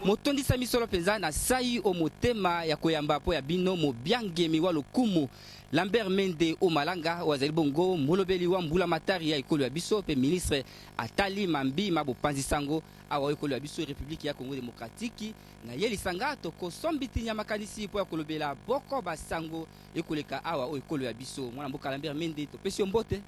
motondisa misolo penza na sai o motema ya koyamba po ya bino mobiangemi wa lokumu Lambert Mende o Malanga wazali bongo molobeli wa mbula matari ya ekolo ya biso pe ministre atali mambi mabopanzi sango awa ekolo ya biso République ya Congo démocratique na yeli sanga to ko sombiti nya makanisi po ya kolobela boko basango ekoleka awa o ekolo ya biso mwana mboka Lambert Mende to pesio mbote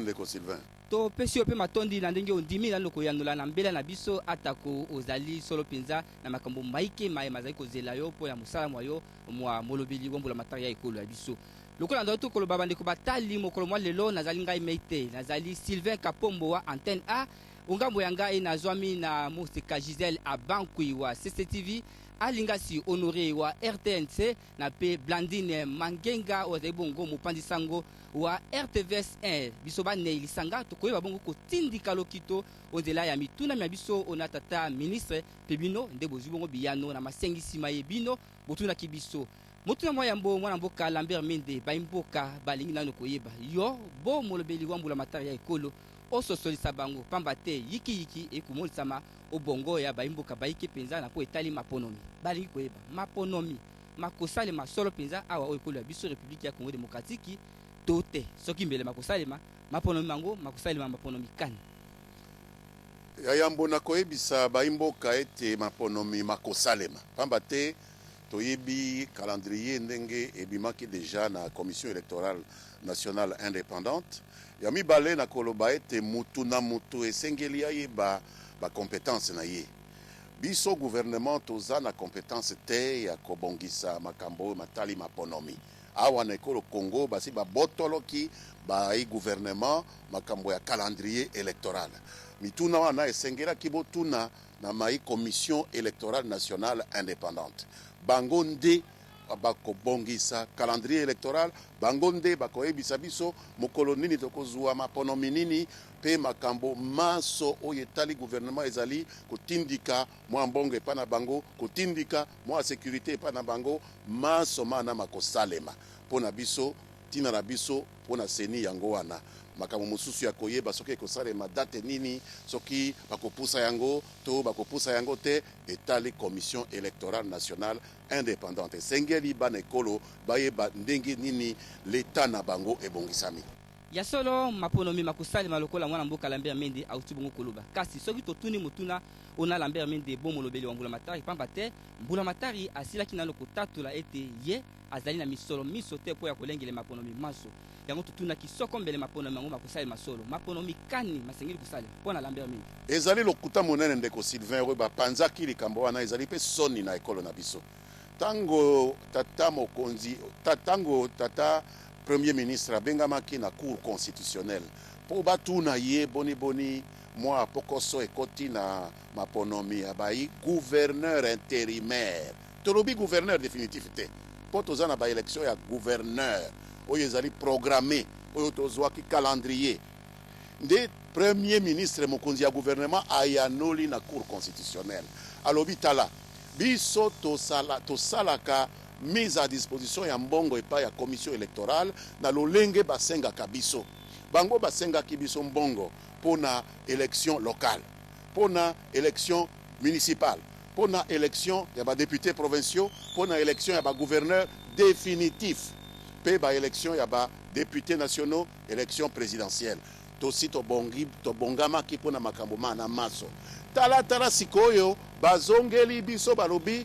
ndeko Sylvain to pesio pe matondi na ndenge ondimi na loko yandola na mbela na biso atako ozali solo penza na makambo maike maye mazali kozela yo po ya musala mwayo mwa molobeli wa mbula matari ya ekolo ya biso lokola ndo to koloba bandeko batali mokolo mwa lelo nazali ngai meite nazali Sylvain Kapombo wa antenne A ungambo ya ngai nazwami na Moseka Giselle Abankui wa CCTV alingasi Honoré wa RTNC na pe Blandine Mangenga wa bongo mopandi sango wa RTVS 1 biso ba ne lisanga to koyeba bongo ko tindika lokito onzela ya mituna mya biso onatata ministre pebino ndebo zibongo biyano na masengisi mayebino botuna kibiso motuna moya mbo mwana mboka Lambert Mende baimboka balingi nano koyeba yo bo molobeli wa mbula matari ya ekolo ososolisa bango pamba te yiki ekumolisama obongo ya baimboka baike penza na po etali maponomi balingi koyeba maponomi makosale masolo penza awa o ekolo ya biso République ya Congo démocratique tote soki mbele makosalema maponomi mango makosalema maponomi kani yayambo na koyebisa baimboka ete maponomi makosalema pamba te toyebi calendrier ndenge ebimaki déjà na commission électorale nationale indépendante ya mibale na koloba ete mutu na mutu esengeli ayeba bacompétence na ye biso gouvernement toza na compétence te ya kobongisa makambo matali maponomi awa na ekolo Congo basi babotoloki bai gouvernement makambo ya calendrier électoral mituna wana esengelaki botuna na mai commission électorale nationale indépendante bango nde bakobongisa calendrier électoral bango nde bakoyebisa biso mokolo nini tokozwa maponomi nini pe makambo maso oyo etali gouvernement ezali kotindika mwa mbongo epa na bango kotindika mwa sécurité epa na bango maso mana makosalema mpona biso tina na biso mpona seni yango wana makambo mosusu ya koyeba soki ekosalema date nini soki bakopusa yango to bakopusa yango te etali commission électorale nationale indépendante esengeli bana ekolo bayeba ndenge nini leta na bango ebongisami ya solo maponomi makosalema lokola mwana mboka Lambert Mende auti bongo koloba kasi soki totuni mutuna ona Lambert Mende bo molobeli wa mbula matari pamba te mbula matari asilaki na loko tatula ete ye azali na misolo miso te po ya kolengele maponomi maso yango tutuna kisoko mbele maponomi mango makosalema solo maponomi kani masengeli kusale pona Lambert Mende ezali lokuta monene ndeko Sylvain oyo bapanzaki likambo wana ezali pe soni na ekolo na biso tango tata mokonzi tango tata premier ministre abengamaki na cour constitutionnelle po batuna ye boni mwa pokoso ekoti na maponomi abai gouverneur intérimaire tolobi gouverneur définitif te po toza na baélection ya gouverneur oyo ezali programmé oyo tozwaki calendrier nde premier ministre mokonzi ya gouvernement ayanoli na cour constitutionnelle alobi tala biso tosalaka mise à disposition ya mbongo epa ya commission électorale na lolenge basengaka biso bango basengaki biso mbongo pona élection locale pona élection municipale pona élection ya ba députés provinciaux pona élection ya ba gouverneur définitif pe ba élection ya ba députés nationaux élection présidentielle tosi tobongamaki pona makambo mana maso tala sikoyo bazongeli biso balobi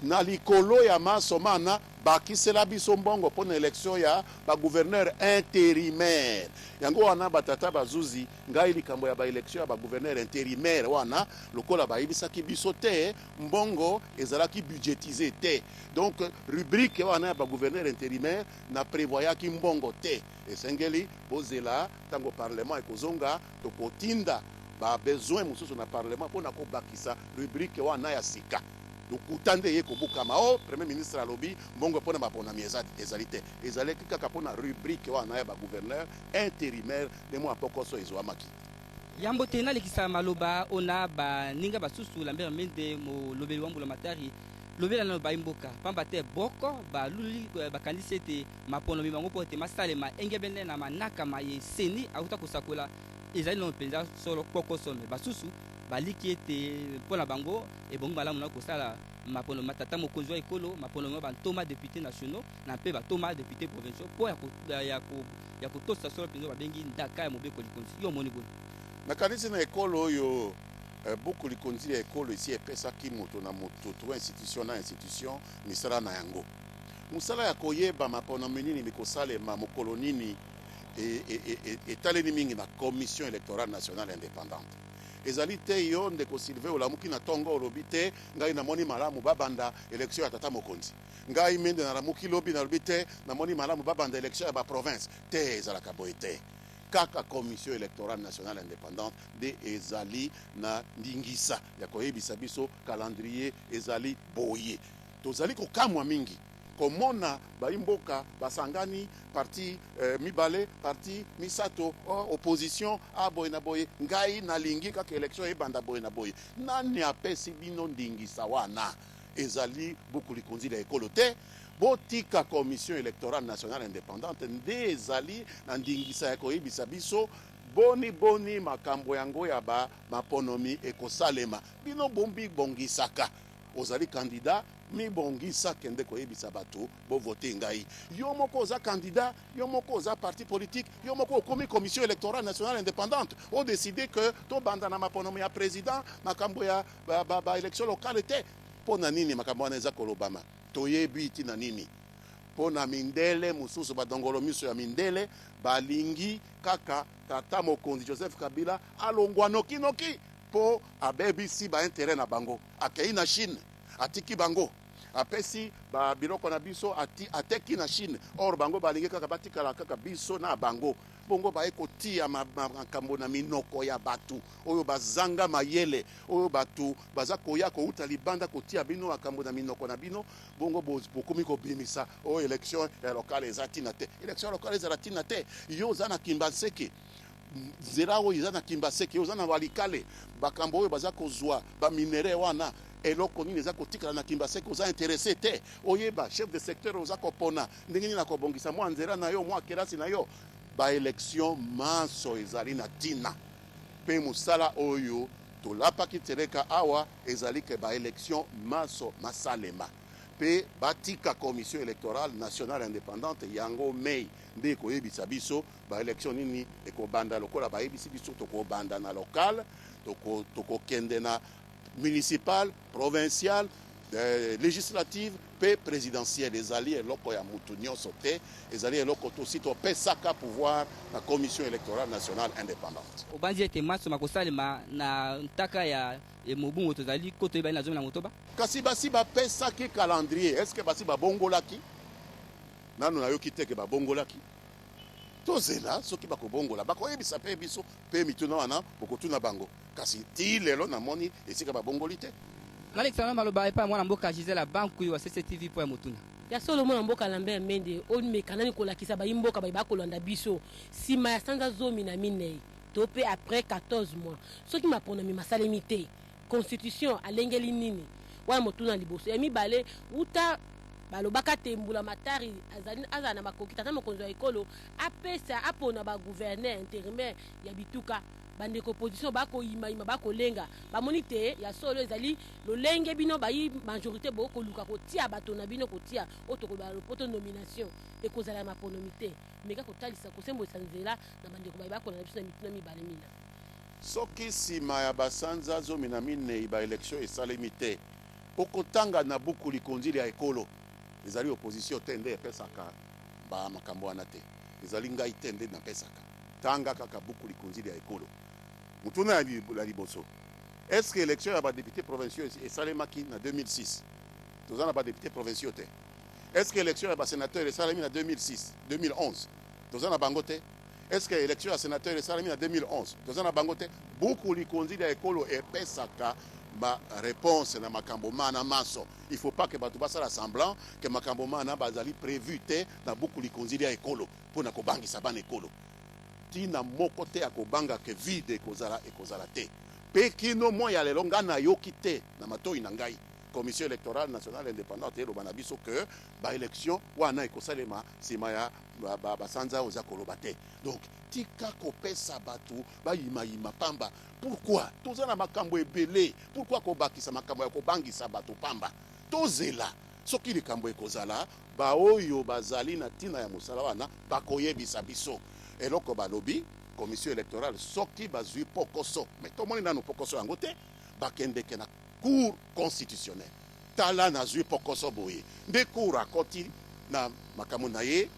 na likolo ya maso mana bakisela biso mbongo pona élection ya ba gouverneur intérimaire yango wana batata bazuzi ngai likambo ya ba élection ya ba gouverneur intérimaire wana lokola bayibisaki biso te mbongo ezalaki budgétisé te donc rubrique wana ya ba gouverneur intérimaire na prévoyaki mbongo te esengeli bozela tango parlement ekozonga tokotinda ba besoin mosusu na parlement pona kobakisa rubrique wana ya sika lokutande ye kobukama o premier ministre alobi mbongo pona maponami ezali te ezalaki kaka pona rubrique wana ya ba gouverneur intérimaire de mwa pokoso ezwamaki yambo te nalekisa maloba ona baninga basusu Lambert Mende molobeli wa mbula matari lobela na baimboka pamba te boko baluli bakandisi ete maponomi bango po ete masalema engebende na manaka maye seni auta kosakola ezali no mpenza solo poko some basusu baliki ete mpona bango ebongi malamu na kosala mapono matata mokonzi wa ekolo mapono ma bantoma député nationaux na mpe batoma député provinciaux mpo ya kotosa solo mpenza babengi ndaka ya mobeko likonzi yo omoni boni nakanisi na ekolo oyo buku likonzi ya ekolo esi epesaki moto na moto to institution na institution misala na yango mosala ya koyeba maponomi nini mikosalema mokolo nini etaleni mingi na commission électorale nationale indépendante ezali te yo ndeko Sylvain olamuki na tongo olobi te ngai namoni malamu babanda élection ya tata mokonzi ngai mende nalamuki lobi nalobi te namoni malamu babanda élection ya baprovince te ezalaka boye te kaka commission électorale nationale indépendante nde ezali na ndingisa ya koyebisa biso calendrier ezali boye tozali kokamwa mingi komona baimboka basangani parti mibale parti misato opposition boye na boye ngai nalingi kaka élection ebanda boye na boye nani apesi bino ndingisa wana ezali buku likonzi ya ekolo te botika commission électorale nationale indépendante nde ezali na ndingisa ya koyebisa biso boni makambo yango ya maponomi ekosalema bino bombi bongisaka ozali candidat mibongisa kende koyebisa bato bovote ngai yo moko oza candidat yo moko oza parti politique yo moko okomi commission électorale nationale indépendante o décider que tobanda na maponomi ya président makambo ya élection locale te pona nini makambo wana eza kolobama toyebi tina nini pona mindele mususu badongolo miso ya mindele balingi kaka tata mokonzi Joseph Kabila alongwa noki po abebisi ba intérêt na bango akei na Chine atiki bango apesi ba biloko na biso ateki na Chine or bango balingi kaka batikala kaka biso na bango bongo baye kotia makambo na minoko ya batu oyo bazanga mayele oyo batu baza koya kouta libanda kotia bino makambo na minoko na bino bongo bokomi kobimisa oyo élection ya locale ezatina te élection locale ezatina te yo za na Kimbaseke zera oyo eza na Kimbaseke yo za na Walikale bakambo oyo baza kozwa ba minere wana eloko nini eza kotikala na Kimbaseke oza intéressé te oyeba chef de secteur oza kopona ndenge nini na kobongisa mwa nzera na yo mwa kelasi na yo ba élection manso ezali na tina pe musala oyo tolapaki tereka awa ezali ke ba élection manso masalema pe batika commission électorale nationale indépendante yango mei nde koyebisa biso ba élection nini ekobanda lokola bayebisi biso tokobanda na local tokokende na municipal provincial législative pe présidentielle ezali eloko ya mutu nyonso te ezali eloko tosi topesaka pouvoir na commission électorale nationale indépendante obanzi ete maso makosalema na ntaka ya mobungo tozali koto ebali na zomi na motoba kasi basi bapesaki calendrier est-ce que basi babongolaki nano nayoki teke babongolaki tozela soki bakobongola bakoyebisa pe biso pe mituna wana bokotuna bango kasi ti lelo namoni esika babongoli te Alexandre Maloba epa mwana mboka Gisela banku wa CCTV po ya motuna ya solo mwana mboka Lambert Mende omekanani kolakisa bayimboka bakolanda biso sima ya sanza zomi na minei to pe après 14 mois soki maponomi masalemi te constitution alengeli nini wana motuna liboso ya mibale uta balobaka tembula matari azana na makoki tata mokonzi ya ekolo apesa apona ba gouverneur intérimaire ya bituka bandeko opposition bakoyima bakolenga bamoni te ya solo ezali lolenge bino bayi majorité bokoluka kotia bato na bino kotia otokoba lopoto nomination ekozala maponomi te meka kotalisa kosembolisa nzela na bandeko bakolanda biso na mituna mibale mina soki nsima ya basanza zomi na minei ba élection esalemi te okotanga na buku likonzi ya ekolo ezali opposition te nde epesaka makambo wana te ezali ngai te nde napesaka tanga kaka buku likonzi ya ekolo mutuna ya liboso est-ce que élection ya badéputé provinciaux esalemaki na 2006 toza na badéputé provinciaux te est-ce que élection ya basénateur esalemi na 2006 2011 toza na bango te est-ce que élection ya sénateur esalemi na 2011 toza na bango te buku likonzi ya ekolo epesaka ba réponse na makambo mana maso il faut pas que bato basala semblant que makambo mana bazali prévu te na buku likonzi ya ekolo pona kobangisa bana ekolo tina moko te akobanga ke vide ekozala te pe kino mo ya lelo nga na yoki te na matoi na ngai commission électorale nationale indépendante eloba na biso que baélection wana ekosalema nsima ya basanza oza koloba te. Donc tika kopesa bato bayimayima pamba. Pourquoi toza na makambo ebele? Pourquoi kobakisa makambo ya kobangisa bato pamba? Tozela soki likambo ekozala baoyo bazali na tina ya mosala wana bakoyebisa biso. Eloko balobi commission électorale soki bazwi pokoso, mais tomoni nanu pokoso yango te, bakendeke na cour constitutionnelle. Tala nazwi pokoso boye nde cour akoti na makambo na ye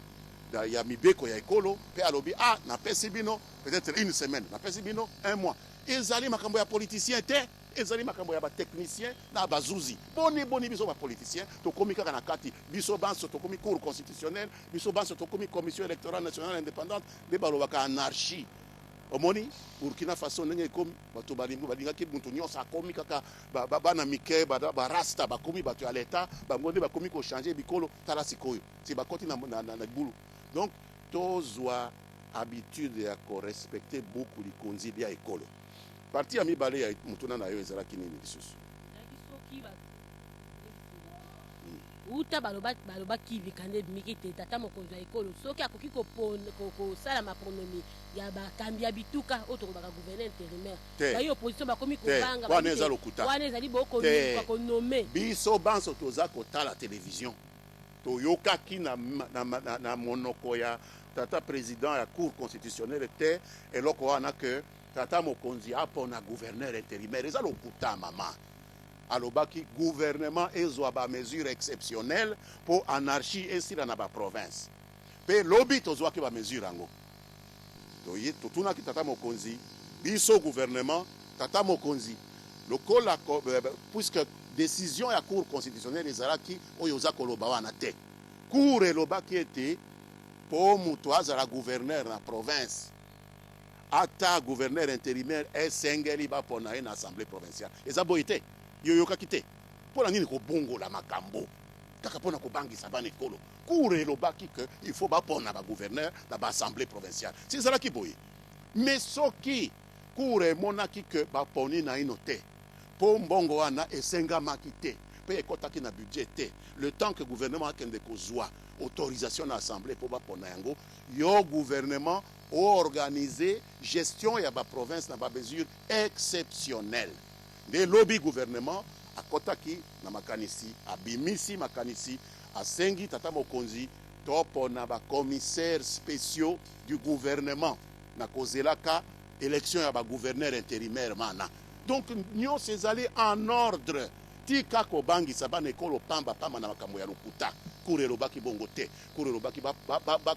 ya mibeko ya ekolo pe alobi napesi bino peut-être une semaine, napesi bino un mois. Ezali makambo ya politicien te, ezali makambo ya technicien na bazuzi. Boni biso ba politicien tokomi kaka na kati biso banso tokomi cour constitutionnelle, biso banso tokomi commission électorale nationale indépendante de balobaka anarchie. Omoni Burkina Faso ndenge komi bato balingaki mutu nyonso akomi kaka bana mike barasta bakomi bato ya leta bango nde bakomi ko changer bikolo tala sikoyo si bakoti na bulu. Donc tozwa habitude ya ko respecter beaucoup likonzi ya ekolo. Parti ya mibale ya mutuna na yo ezalaki nini lisusu? Uta baloba kivi kande mikite tata mokonzi ya ekolo soki akoki kosala mapronomi ya bakambi ya bituka oyo tokobaka gouverneur intérimaire bayi opposition bakomi kobanga wana eza lokuta wana ezali bokonome biso banso toza kotala télévision toyokaki na monoko ya tata président ya cour constitutionnelle te eloko wana que tata mokonzi apona gouverneur intérimaire eza lokuta mama alobaki gouvernement ezwa ba mesure exceptionnelle pour anarchie esila na ba province pe lobi tozwaki ba mesure yango toye totunaki tata mokonzi biso gouvernement tata mokonzi lokola puisque décision ya cour constitutionnelle ezalaki oyo oza koloba wana te cour elobaki ete po mutu azala gouverneur na province ata gouverneur intérimaire esengeli bapona ye na assemblée provinciale eza boye te yoyokaki te mpona nini kobongola makambo kaka mpona kobangisa bana ekolo cour elobaki ke il faut bapona bagouverneur na baassemblée provinciale si ezalaki boye mais soki cour emonaki ke baponi na ino te mpo mbongo wana esengamaki te mpe ekotaki na budget te le temps que gouvernement akende kozwa autorisation na assemblée mpo bapona yango yo gouvernement organiser gestion ya baprovince na bamesure exceptionnelle nde lobi gouvernement akotaki na makanisi abimisi makanisi asengi tata mokonzi topona bacommissaires spéciaux du gouvernement na kozelaka élection ya bagouverneur intérimaire mana. Donc nyonso ezali en ordre tika kobangisa bana ekolo pamba na makambo ya lokuta cour elobaki bongo te cour elobaki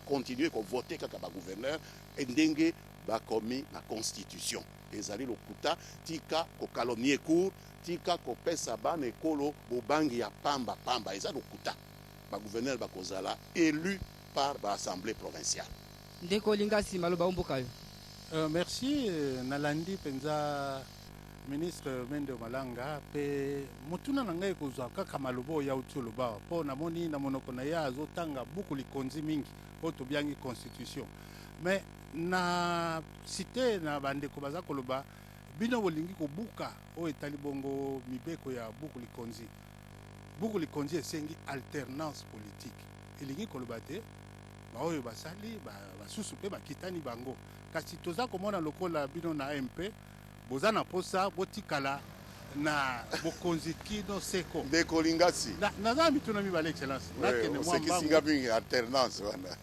continue kovote kaka bagouverneur ndenge bakomi na constitution ezali lokuta tika kokalomnie cour tika kopesa bana ekolo bobangi ya pamba eza lokuta bagouverneur bakozala élu par baassemblée provinciale. Ndeko Lingasi maloba omboka yo. Merci nalandi penza ministre Mende Malanga pe mutuna na ngai kozwa kaka malobo ya utoloba po namoni na monoko na ya azotanga buku likonzi mingi oyo tobiangi constitution mais na cité na bandeko baza koloba bino bolingi kobuka oyo etali bongo mibeko ya buku likonzi esengi alternance politique elingi koloba te baoyo basali basusu pe bakitani bango kasi toza komona lokola bino na MP boza na posa botikala na bokonzi kino seko Ndeko Lingasi naza mituna mibale excellence nakene mwamba singa bingi alternance wana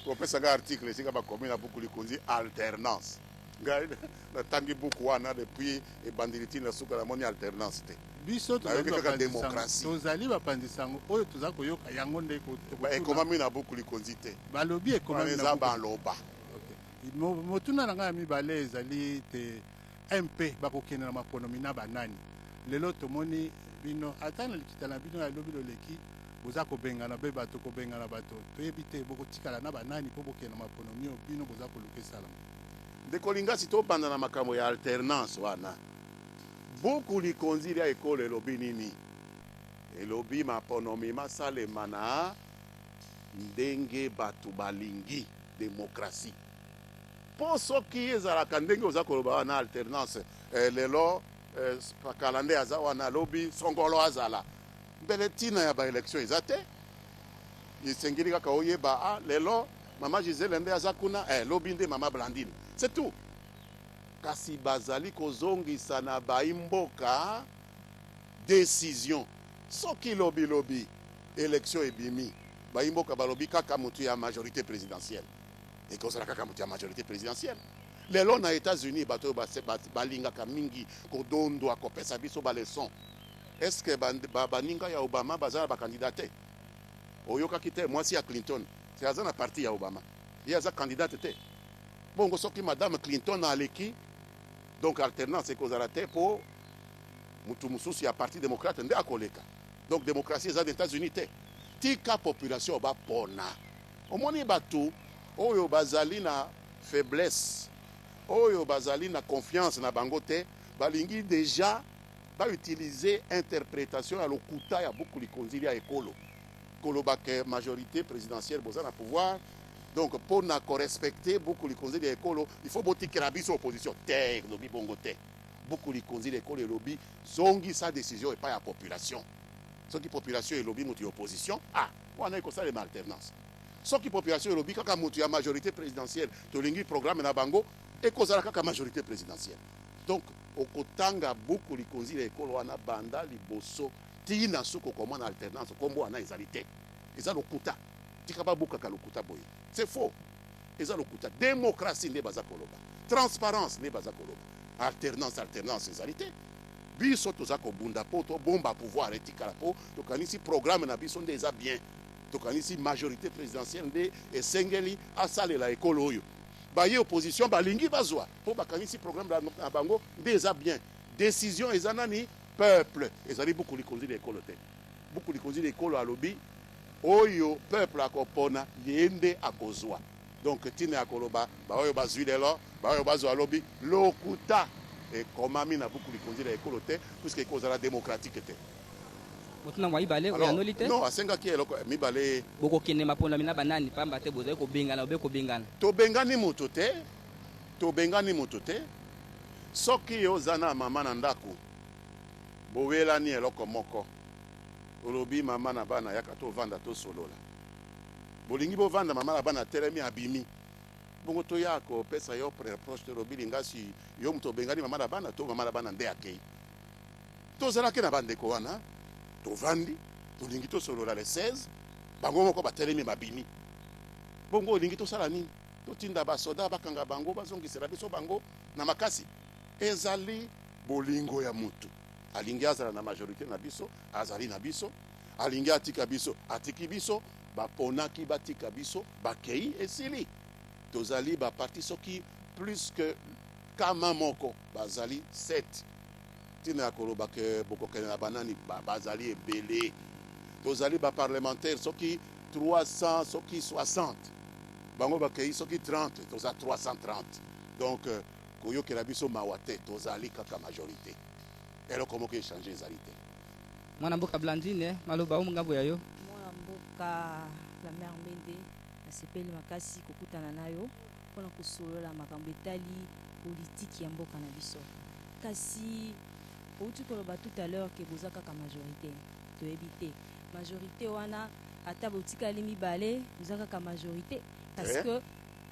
kopesa ga article singa bakomi na buku likonzi alternance ngai na tangi buku wana depuis ebandiliti na suka na moni alternance te biso tozali bapandisango oyo toza koyoka yango nde ekomami na buku likonzi te balobi ekomami na baloba motuna na ngai ya mibale ezali te MP bakokende na maponomi na banani lelo tomoni bino ata na likita na bino ya lobi loleki boza kobengana be bato kobengana bato toyebi te bokotikala na banani mpo bokende na maponomi oyo bino boza koluka esala. Ndeko Lingasi tobanda na makambo ya alternance wana buku likonzi lia ekolo elobi nini elobi maponomi masalema na ndenge bato balingi demokrasi po soki ezalaka ndenge oza koloba wana alternance lelo pakala nde aza wana lobi songolo azala mbele tina ya baélection eza te esengeli kaka oyeba lelo mama Gisele nde aza kuna lobi nde mama Blandine, c'est tout. Kasi bazali kozongisa na baimboka décision soki lobi élection ebimi baimboka balobi kaka mutu ya majorité présidentielle et kozala kaka mutu ya majorité présidentielle. Lelo na États-Unis bato balingaka mingi kodondwa kopesa biso baleson. Est-ce que baninga ya Obama bazala bakandidate oyokaki te mwasi ya Clinton c'est aza na parti ya Obama ye aza candidate te bongo soki madame Clinton aleki donc alternance ekozala te po mutu mususu ya parti démocrate nde akoleka. Donc démocratie eza aux États-Unis te tika population bapona omoni bato oyo bazali na faiblesse oyo bazali na confiance na bango te balingi déjà utiliser interprétation ya lokuta ya beaucoup likonzili ya ekolo kolobake majorité présidentielle boza na pouvoir. Donc pour na correspecter beaucoup likonzili ya ekolo il faut botikela biso opposition te lobi bongo te beaucoup likonzili ya ekolo elobi zongi sa décision et pas ya population. Soki population elobi mutu ya opposition wana ekosalema alternance. Soki population elobi kaka mutu ya majorité présidentielle tolingi programme na bango ekozala kaka majorité présidentielle. Donc okotanga beaucoup likonzili ya ekolo wana banda liboso tina suko komona alternance kombo wana ezali te eza lokuta tika babukaka lokuta boye c'est faux eza lokuta démocratie nde baza koloba transparence nde baza koloba alternance ezali te biso toza kobunda po tobomba pouvoir etikala po tokanisi programme na biso nde eza bien tokanisi majorité présidentielle nde esengeli asalela ekolo oyo baye opposition balingi bazwa po bakanisi programme na bango nde eza bien décision eza nani peuple ezali beaucoup likonzi ekolo te beaucoup likonzi ekolo alobi oyo peuple akopona yende akozwa. Donc tina akoloba baoyo bazwi lelo baoyo bazwa alobi lokuta ekomami na beaucoup likonzi ekolo te puisque ekozala démocratique te. Motuna mwa ibale oyanoli te non asengaki eloko mibale bokokende maponda mina banani pamba te bozali kobengana obe kobengana tobengani moto te soki oza na mama na ndako bowelani eloko moko olobi mama na bana yaka tovanda tosolola bolingi bovanda mama na bana telemi abimi bongo toya kopesa yo reproche tolobi lingasi yo mutu obengani mama na bana to mama na bana nde akei tozalaki na bandeko wana tovandi tolingi tosolola le 16 bango moko batelemi babimi bongo olingi tosala nini totinda basoda bakanga bango bazongisela biso bango na makasi ezali bolingo ya mutu alingi azala na majorité na biso azali na biso alingi atika biso atiki biso baponaki batika biso bakei esili tozali baparti soki plus que kama moko bazali 7 tina ya koloba ke bokokende na banani bazali ebele tozali baparlementaire soki 300 soki 60 bango bakei soki 30 toza 330 donc koyokela biso mawa te tozali kaka majorité eloko moko échanger ezali te. Mwana mboka Blandine maloba ngambo ya yo mwana mboka la mère Mende asepeli makasi kokutana nayo mpona kosolola makambo etali politiki ya mboka na biso kasi outi koloba tout à l'heure ke boza kaka majorité toyebi te majorité wana ata botikali mibale boza kaka majorité parce que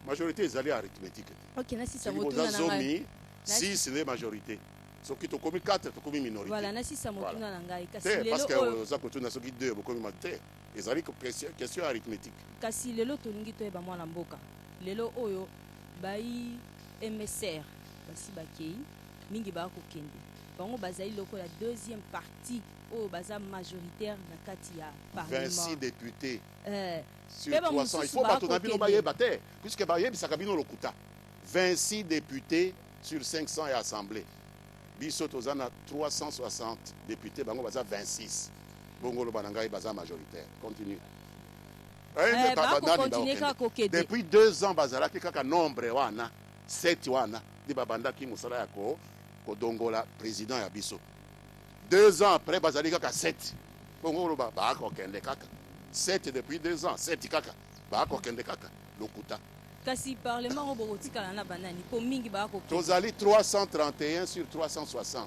majorité ezali arithmétique te ok nasisa motuna na ngai 6 les majorité soki tokomi 4 tokomi minorité voilà nasisa motuna na ngai kasi lelo parce que lelo oza kotuna soki 2 bokomi majorité ezali question arithmétique kasi lelo tolingi toyeba mwana mboka lelo oyo bai MSR basi bakei mingi bakokende bango bazali lokola deuxième partie oyo baza majoritaire na kati ya parlement 26 députés sur Peba 300 il mususu faut bato na bakokende. bino bayeba te puisque bayebisaka bino lokuta 26 députés sur 500 ya assemblée biso toza na 360 députés bango baza 26 bongo loba na ngai baza majoritaire continue bakokontinue kaka kokende depuis 2 ans bazalaki kaka nombre wana 7 wana nde babandaki mosala ya kodongola président ya biso 2 ans après bazali kaka 7 bongo loba bakokende kaka 7 depuis 2 ans 7 kaka bakokende kaka lokuta kasi parlement oyo bokotikala na banani po mingi bakokende tozali 331 sur 360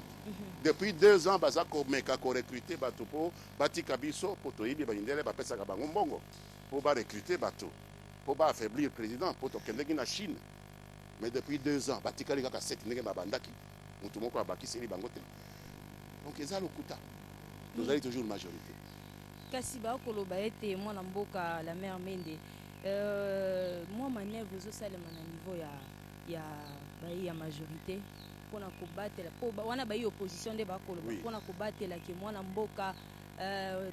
depuis 2 ans baza komeka korecruter bato mpo batika biso mpo toyibi bayindele bapesaka bango mbongo mpo barecruter bato mpo baaffaiblir président mpo tokendeki na Chine. Mais depuis 2 ans batikali kaka 7 ndenge babandaki motu moko abakiseli bango te. Donc eza lokuta tozali toujours majorité. Kasi bakoloba ete mwana mboka la mère Mende moi manœuvre ezosalema na niveau ya majorité mpona kobatela po wana bayi opposition nde bakoloba mpona kobatelaki mwana mboka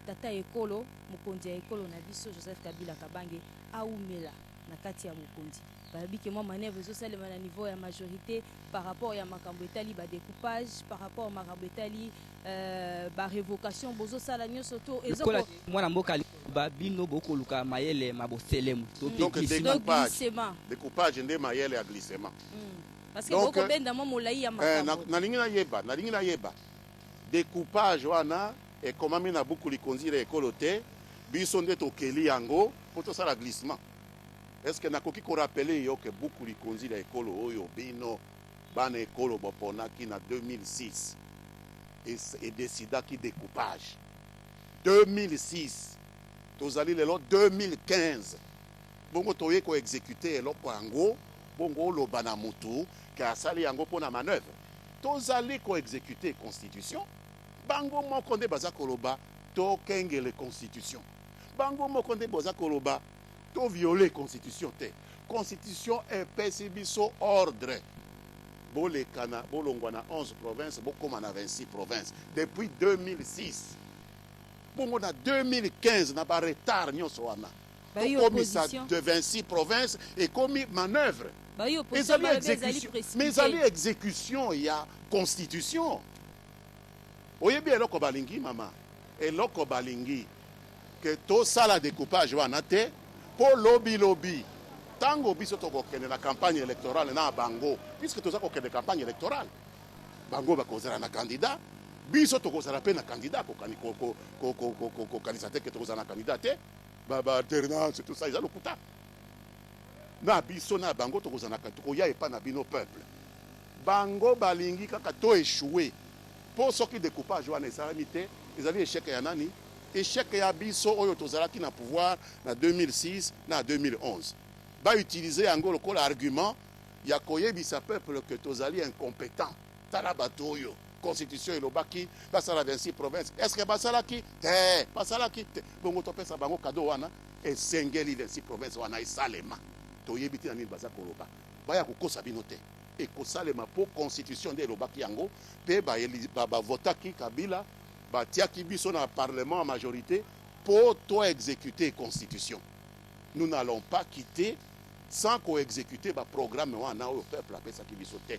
tata ekolo mokonzi ya ekolo na biso Joseph Kabila Kabange aumela na kati ya mokonzi balobi ke mwa manœuvre ezosalema na niveau ya majorité par rapport ya makambo etali badécoupage par rapport makambo etali barévocation bozosala nyonso to ezokola mwana mboka bino bokoluka mayele maboselemu donc découpage nde mayele ya glissement. Parce que beaucoup benda mo molai ya makambo nalingi nayeba découpage wana ekomami na buku likonzira ekolo te biso nde tokeli yango mpo tosala glissement. Est-ce que nakoki korapele yo ke buku likonzira ekolo oyo bino bana ekolo boponaki na 2006 et décidaki découpage 2006 tozali lelo 2015 bongo toye ko exécuter eloko yango bongo oloba na mutu ke asali yango mpona manœuvre tozali ko exécuter constitution bango moko nde baza koloba tokengele constitution bango moko nde baza koloba to violer constitution te constitution epesi biso ordre bolekana bolongwa na 11 provinces bokoma na 26 provinces depuis 2006 bongo na 2015 na ba retard nyonso wana komisa de 26 provinces et komi manœuvre mais ali exécution ya constitution oyebi eloko balingi mama eloko balingi ke tosala découpage wana te po lobi tango biso tokokende na campagne électorale na bango puisque toza kokende campagne électorale bango bakozala na candidat biso tokozala pe na candidat kokanisa te ke tokozala na candidat te alternance tout ça eza lokuta na biso na bango tokozala tokoya epa na bino peuple bango balingi kaka to échoué po soki découpage wana esalami te ezali échec ya nani échec ya biso oyo tozalaki na pouvoir na 2006 na 2011 ba utiliser yango lokola argument ya koyebisa peuple que tozali incompétent tala bato oyo constitution elobaki basala 26 provinces est-ce que basalaki te basalaki te bongo topesa bango cadeau wana esengeli 26 provinces wana esalema toyebi te na nini baza koloba baya kokosa bino te ekosalema po constitution nde elobaki yango mpe bavotaki Kabila batiaki biso na parlement en majorité pour to exécuter constitution. Nous n'allons pas quitter sans co-exécuter ba programme wana au peuple apesa ki biso te.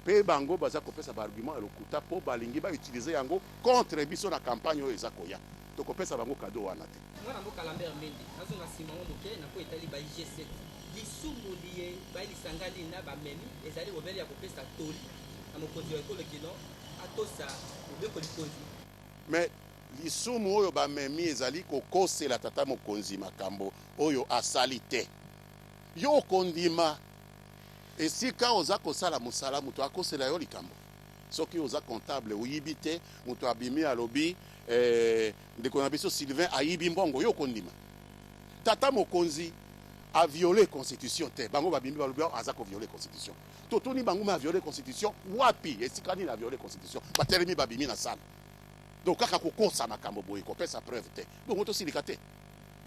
Pe bango baza kopesa ba argument lokuta po balingi ba utiliser yango contre biso na campagne oyo ezakoya. To kopesa bango cadeau wana te. Mwana mboka Lambert Mende nazo na sima moke na ko etali ba G7. Lisumu lié ba lisangali na ba memi ezali obele ya kopesa toli na mokonzi wa ekolo kino atosa obeko likonzi. Mais lisumu oyo bamemi ezali kokosela tata mokonzi makambo oyo asali te yo kondima esika oza kosala mosala mutu akosela yo likambo soki oza comptable oyibi te mutu abimi alobi ndeko na biso Sylvain ayibi mbongo yo kondima tata mokonzi a violé constitution te bango babimi balobi aza ko violer constitution totoni bango ma violer constitution wapi esika ni na violer constitution batelemi babimi na sala. Donc, quand on a makambo boy, on peut sa preuve te. Donc, on aussi te.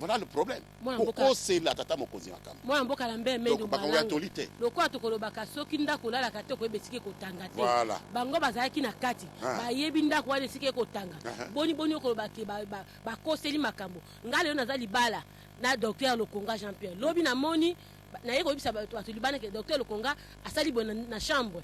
Voilà le problème. Pourquoi c'est la tata mokozi makambo? Moi, mboka Lambert Mende malanga. Loko to kolobaka soki ndako lala kate ko besike ko tanga te. Voilà. Bango bazalaki na kati. Ba yebi ndako wana sike ko tanga. Boni kolobaki ba koseli makambo. Ngale na zali bala na docteur Lokonga Jean-Pierre. Lobi na moni na yeko bisa ba to libana ke docteur Lokonga asali bona na chambre.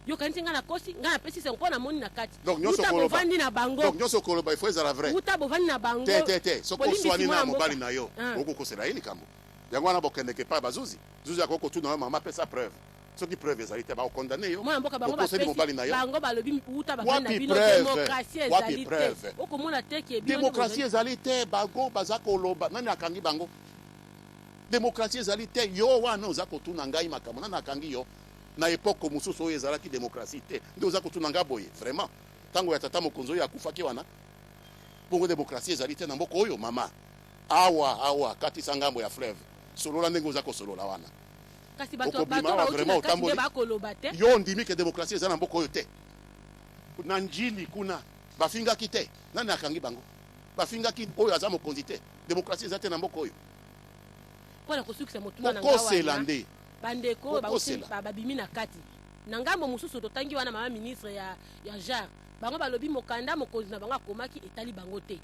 Yo kanti nga na kosi nga na pesi se mpona moni na kati. Donc nyoso koloba na bango. Donc nyoso koloba il faut être la vraie. Uta bovandi na bango. Te. Soko swani na mobali na yo. Oko kosela ili kambo. Yango wana bokende ke pa bazuzi. Zuzi akoko tu na mama pesa preuve. Soki preuve ezali te ba condamné yo. Mwana mboka bango ba pesi bango balobi uta ba na bino démocratie ezali te. Oko mona te ki ebino. Démocratie ezali te bango bazako loba nani akangi bango. Démocratie ezali te yo wana ozako tu na ngai makambo nani akangi yo. Na époque mosusu oyo ezalaki démocratie te nde oza kotuna nga boye vraiment tango ya tata mokonzi oyo akufaki wana bongo démocratie ezali te na mboka oyo mama awa katisa ngambo ya fleuve solola ndenge oza kosolola wana kasi bato okobima awa vraiment otamboli bakoloba te yo ondimi ke démocratie eza na mboka oyo te na njili kuna bafingaki te nani akangi bango bafingaki oyo aza mokonzi te démocratie eza te na mboka oyo mpona kosukisa motuna na kokosela nde bandeko babimi na kati na ngambo mosusu totangi wana mama ministre ya jar bango balobi mokanda mokonzi na bango akomaki etali bango te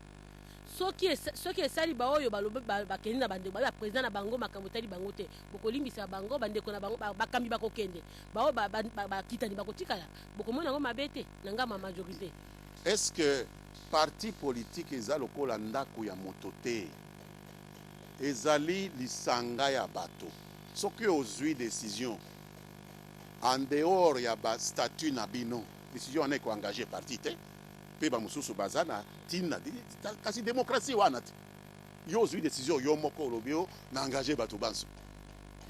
soki esali baoyo bakendi na bandeko ba président na bango makambo etali bango te bokolimbisa bango bandeko na bango bakambi bakokende bao bakitani bakotikala bokomona yango mabe te na ngambo ya majorité. Est-ce que parti politique eza lokola ndako ya moto te ezali lisanga ya bato soki ozwi décision en dehors ya statut na bino décision wana ekoengage parti te mpe bamosusu baza na ntina kasi démocratie wana te yo ozwi décision yo moko olobi yo na engage bato banso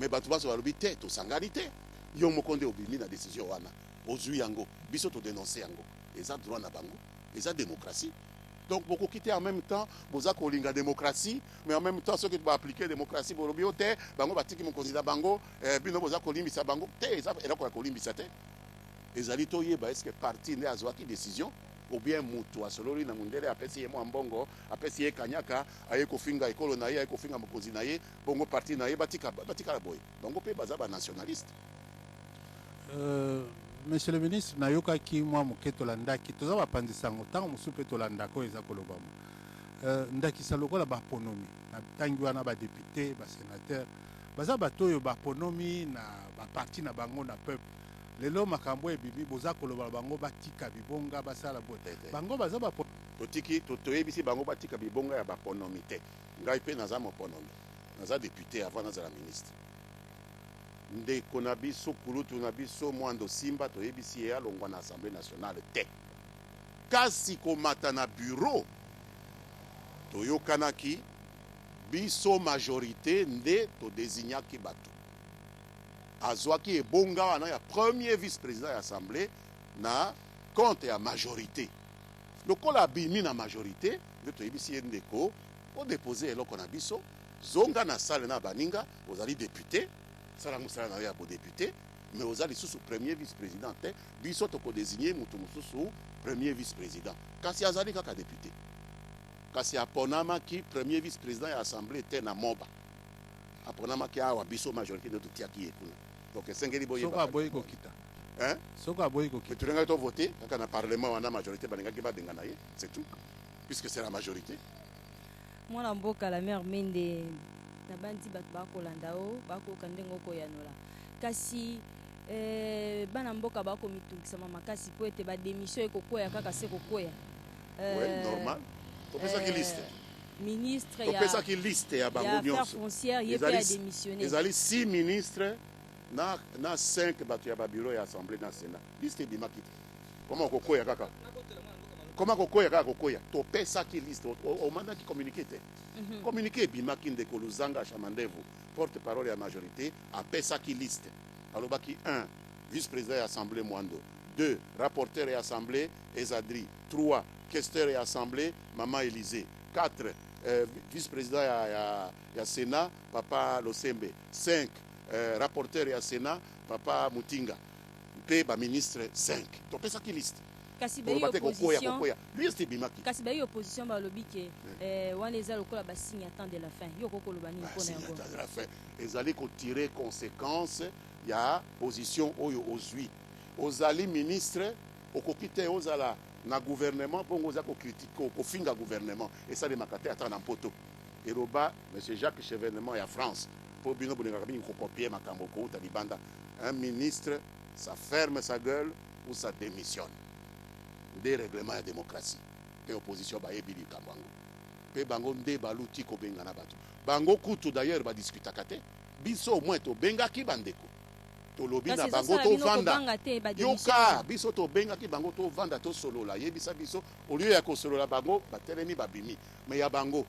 me bato banso balobi te tosangani te yo moko nde obimi na décision wana ozwi yango biso todénonce yango eza droit na bango eza démocratie. Donc beaucoup quitter en même temps boza kolinga démocratie mais en même temps ceux qui doivent appliquer démocratie bolobi te bango batiki mon candidat bango bino boza kolimbisa bango te eza eloko ya kolimbisa te ezali toyeba est-ce que parti ne azwaki décision ou bien mutu asololi na mundele apesi ye mwa mbongo apesi ye kanyaka aye kofinga ekolo na ye aye kofinga mokonzi na ye bongo parti na ye batika la boye bango pe baza ba nationaliste. Monsieur le ministre, nayokaki mwa moke tolandaki toza bapanzisango ntango mosusu mpe tolandaka oyo eza kolobama ndakisa lokola baponomi na ntangi wana badepute basénateur baza bato oyo baponomi na baparti na bango na peuple lelo makambo ebibi boza koloba bango batika bibonga basala bote bango baza totiki toyebisi bango batika bibonga ya baponomi te ngai mpe naza moponomi naza député avant nazala ministre ndeko na biso kulutu na biso mwando simba toyebisi ye alongwa na assemblée nationale te kasi komata na bureau toyokanaki biso majorité nde todésignaki bato azwaki ebonga wana ya premier vice-président ya assemblée na compte ya majorité lokola abimi na majorité nde toyebisi ye ndeko odepose eloko na biso zonga na sale na baninga ozali député sala musala na ya bo député mais ozali sous premier vice-président te biso toko désigner mutu mususu premier vice-président kasi azali kaka député kasi aponama ki premier vice-président ya assemblée te na moba aponama ki awa biso majorité de tutia ki ekuna donc sengeli boye soko aboyi kokita soko aboyi kokita turenga to voter kaka na parlement wana majorité balinga ki babenga na ye c'est tout puisque c'est la majorité. Mwana mboka la mère Mende na bandi bato bakolanda o bakoka ndenge okoyanola kasi bana mboka bakomitungisa makasi po ete bademission ekokwea kaka se kokwea ouais normal topesa ki liste ministre ya topesa ki liste ya bango nyonso affaires foncières ye pe a démissionné ezali 6 ministres na 5 bato ya ba bureau ya assemblée na sénat liste ebimaki te comment kokwea kaka comment kokoya kaka kokoya topesa ki liste omandaki communiqué te communiqué ebimaki ndeko Luzanga Chamandevu porte parole ya majorité apesaki liste alobaki 1 vice-président ya assemblée Mwando 2 rapporteur ya assemblée Ezadri 3 questeur ya assemblée Mama Élysée 4 vice-président ya Sénat Papa Losembe 5 rapporteur ya Sénat Papa Mutinga mpe ba ministre 5 topesaki liste kasi bayi opposition balobi ke wana eza lokola basigne attend de la fin yo kokoloba nini mpona yango de la fin ezali kotirer conséquence ya position oyo ozwi ozali ministre okoki te ozala na gouvernement bongo oza kocritique kofinga gouvernement esalemaka te ata na mpoto eloba monsieur Jacques Chevènement ya France mpo bino bolingaka mingi kokopie makambo kouta libanda un ministre ça ferme sa gueule ou ça démissionne des règlements de démocratie et opposition bayebi likambo yango mpe bango nde baluti kobengana bato bango kutu d'ailleurs badiscutaka te biso au moins tobengaki bandeko tolobi na bango tovanda yoka biso tobengaki bango tovanda tosolola yebisa biso au lieu ya kosolola bango batelemi babimi mais ya bango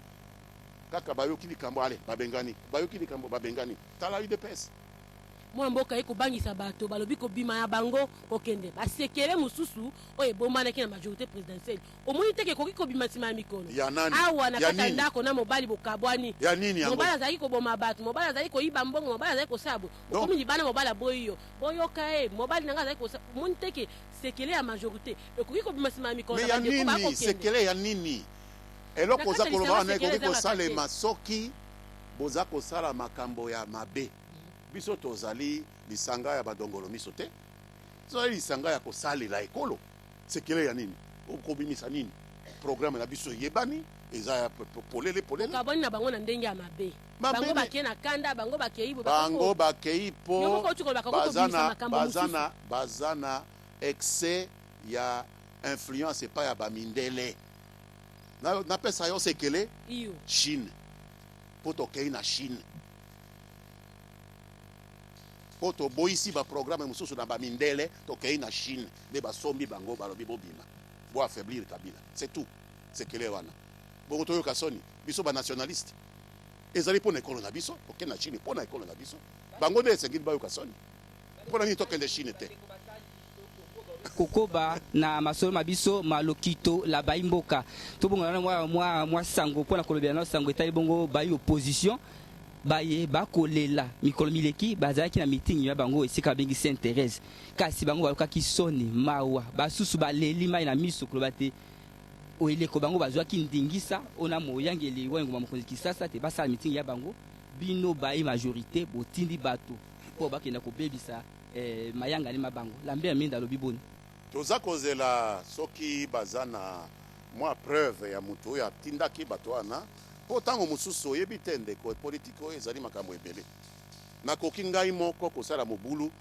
kaka bayoki likambo ale babengani bayoki likambo babengani tala UDPS mwana mboka ekobangisa bato balobi kobima ya bango kokende basekele mosusu oyo ebomanaki na majorité présidentielle omoni teke ekoki kobima nsima ya mikolo awa na kati ya ndako na mobali bokabwani mobali azalaki koboma bato mobali azalaki koyiba mbongo mobali azalaki kosala boye okomi libana mobali aboyi boyoka ye mobali nanga azalaki kosala omoni teke sekele ya majorité ekoki kobima nsima ya mikolo ya nini sekele ya nini eloko oza koloba wana ekoki kosalema soki boza kosala makambo ya mabe biso tozali lisanga ya badongolo miso te tozali lisanga ya kosalela ekolo sekele ya nini okobimisa nini programme na biso yebani eza ya polele okaboni na bango na ndenge ya mabe bango bakei na kanda bango bakei bango bakei po bazana excès ya influence epai ya bamindele napesa yo sekele Chine po tokei na Chine po toboyisi baprogramme mosusu na bamindele tokei na Chine nde basombi bango balobi bobima bo affaiblir Kabila c'est tout sekele wana bongo toyoka soni biso banationaliste ezali mpo na ekolo na biso tokei na Chine mpo na ekolo na biso bango nde esengeli bayoka soni mpo na nini tokende Chine te kokoba na masolo mabiso malokito la baimboka to bongo na mwa sango pona kolobela na sango etali bongo bayi opposition baye bakolela mikolo mileki bazalaki na meeting ya bango esika bengi Sainte Thérèse kasi bango balokaki soni mawa basusu baleli mai na miso koloba te oeleko bango bazwaki ndingisa ona moyangeli ngoma mokonzi Kisasa te basala meeting ya bango bino bayi majorité botindi bato po bakenda kobebisa mayanga ni mabango lambe minda lobi boni toza kozela soki bazana mwa preuve ya mutu oyo atindaki bato wana po ntango mosusu oyebi te ndeko politike oyo ezali makambo ebele nakoki ngai moko kosala mobulu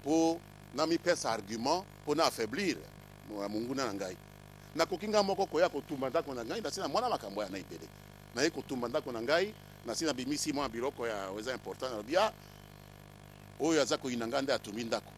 po namipesa argument po na affaiblir monguna na ngai nakoki ngai moko koya kotumba ndako na ngai nasi na mwana makambo ya na ebele naye kotumba ndako na ngai nasi na bimisi mwa biloko ya eza important na bia oyo aza koyina ngai nde atumi ndako